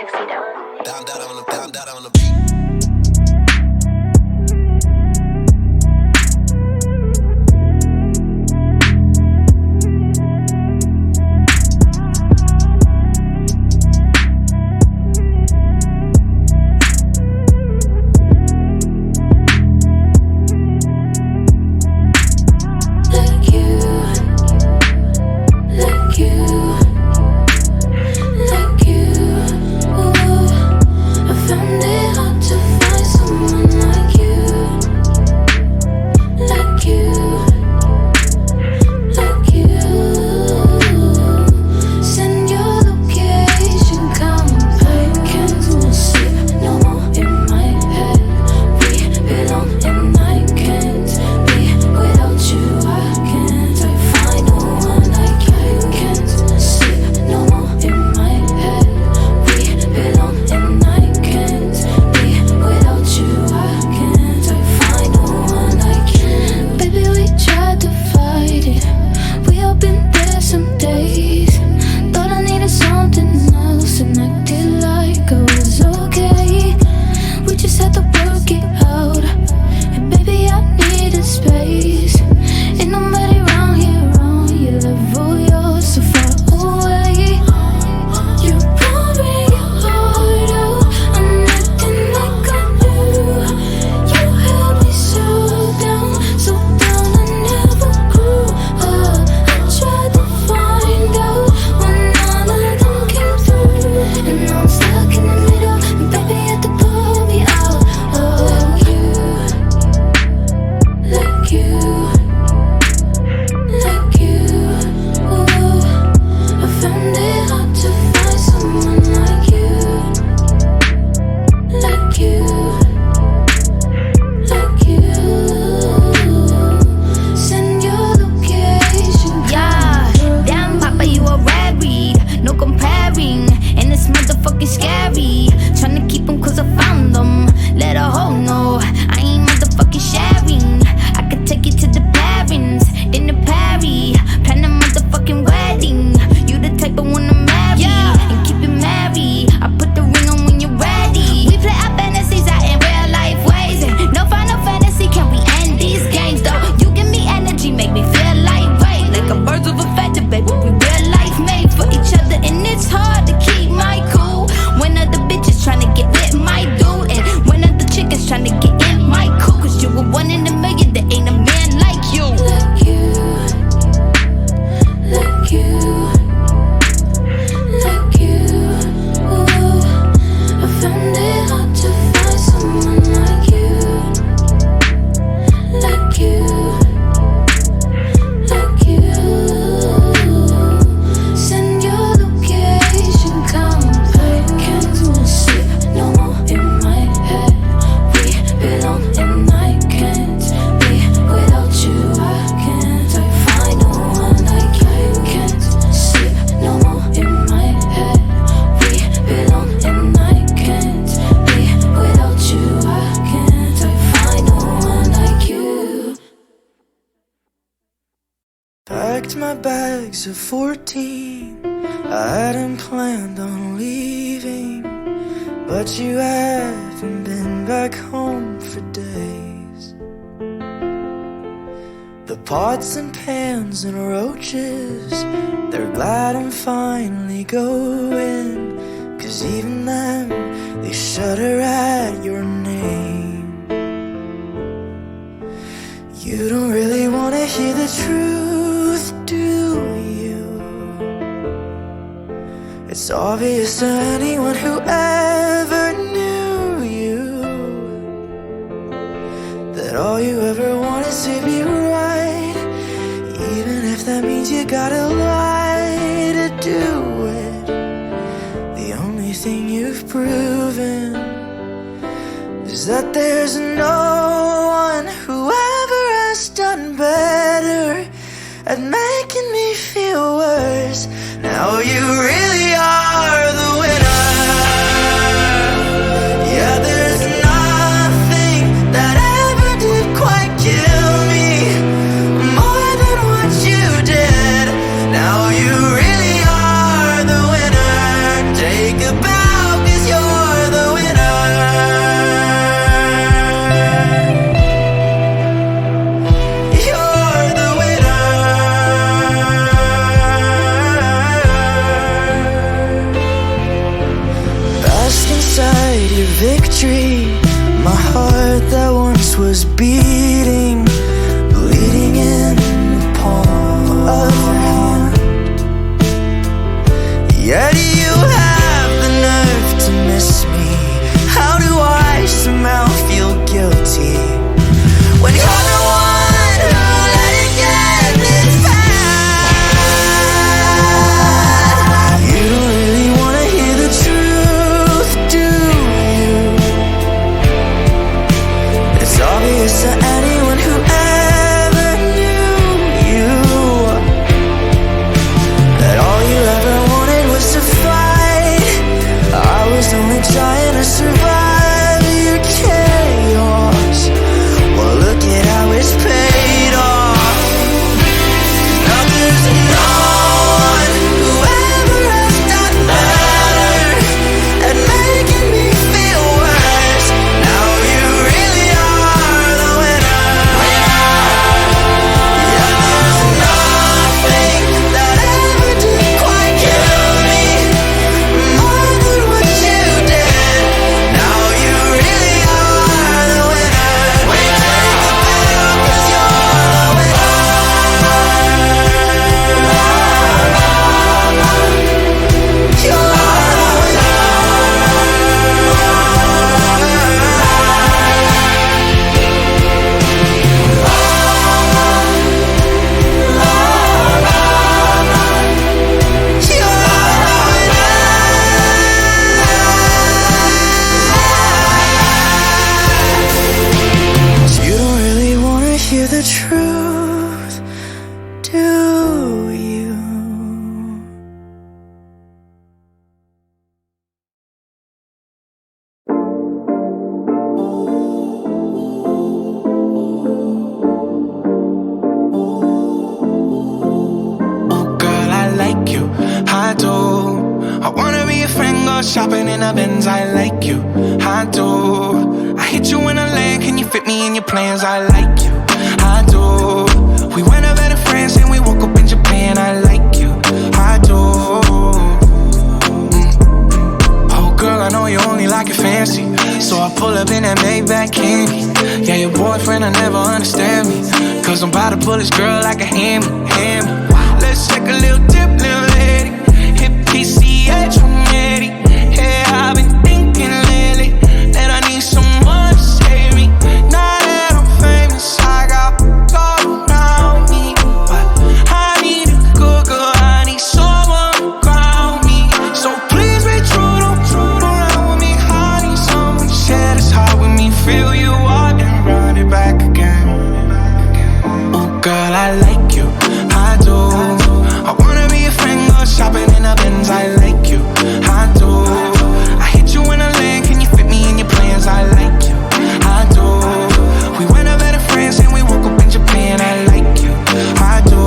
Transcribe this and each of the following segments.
tuxedo. Down on the beat. Packed my bags at 14. I hadn't planned on leaving, but you haven't been back home for days. The pots and pans and roaches, they're glad I'm finally going, 'cause even them, they shudder at your name. You don't really wanna hear the truth, do you? It's obvious to anyone who ever knew you that all you ever want is to be right, even if that means you gotta lie to do it. The only thing you've proven is that there's no one who ever has done better at making me feel worse. Now you really are the winner. Yeah, there's nothing that ever did quite kill me more than what you did. Now you really are the winner. Take a bow, 'cause you the truth, do you? I do. I wanna be a friend, go shopping in a Benz. I like you, I do. I hit you in a lane, can you fit me in your plans? I like you, I do. We went over to France and we woke up in Japan. I like you, I do. Oh girl, I know you only like it fancy, so I pull up in that Maybach candy. Yeah, your boyfriend, I never understand me, cause I'm about to pull this girl like a hammy. Let's take a little dip, little lady. Hit PCH, I'm ready. Yeah, I've been thinking lately that I need someone to save me. Now that I'm famous, I got all around me, but I need a good girl, I need someone to ground me. So please be true, don't around with me. I need someone to share this heart with me. Feel you up and run it back again. Oh girl, I like you, I do. I wanna be a friend, go shopping in a Benz. I like you, I do. I hit you in a lane, can you fit me in your plans? I like you, I do. We went over to France and we woke up in Japan. I like you, I do,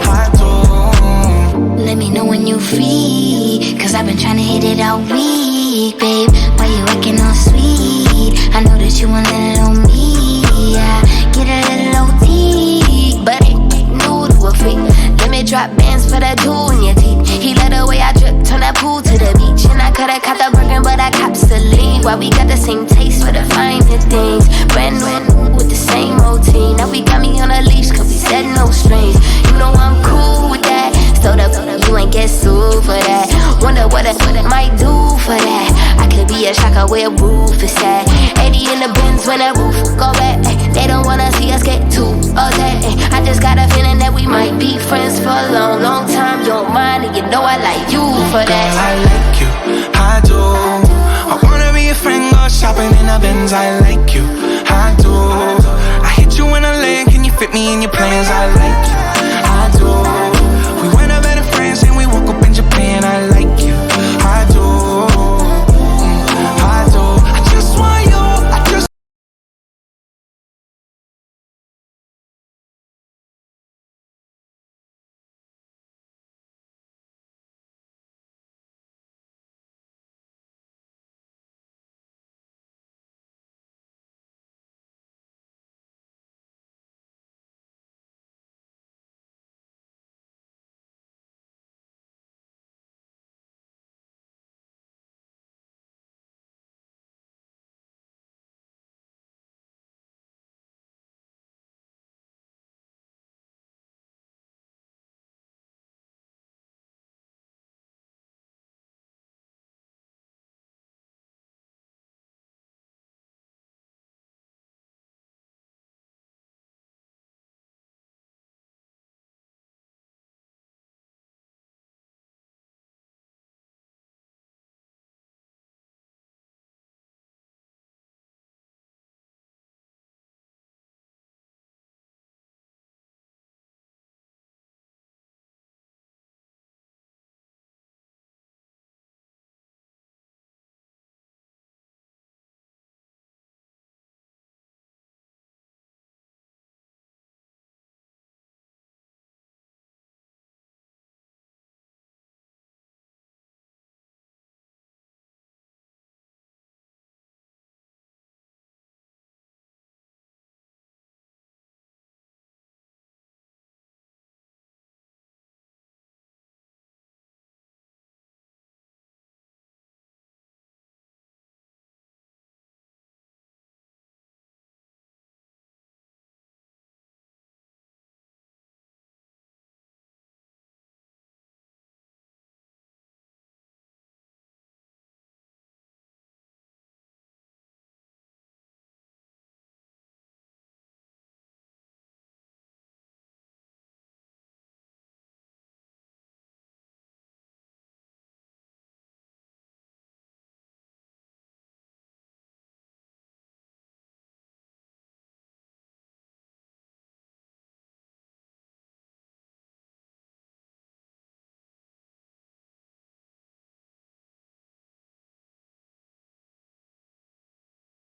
I do. Let me know when you free, cause I've been trying to hit it all week, babe. Why you acting all sweet? I know that you want a little me, yeah. Get a little OT, but it new to a freak. Let me drop bands for that jewel in your teeth. He let the way I drip, turn that pool to the beach. And I coulda caught the Birkin, but I copped Celine. Why we got the same taste for the finer things. Brand new with the same routine. Now we got me on a leash, cause we said no strings. You know I'm cool with that. So you ain't get sued for that. Wonder what I might do for that. I could be a shocker where roof is at. 80 in the Benz when that roof go back.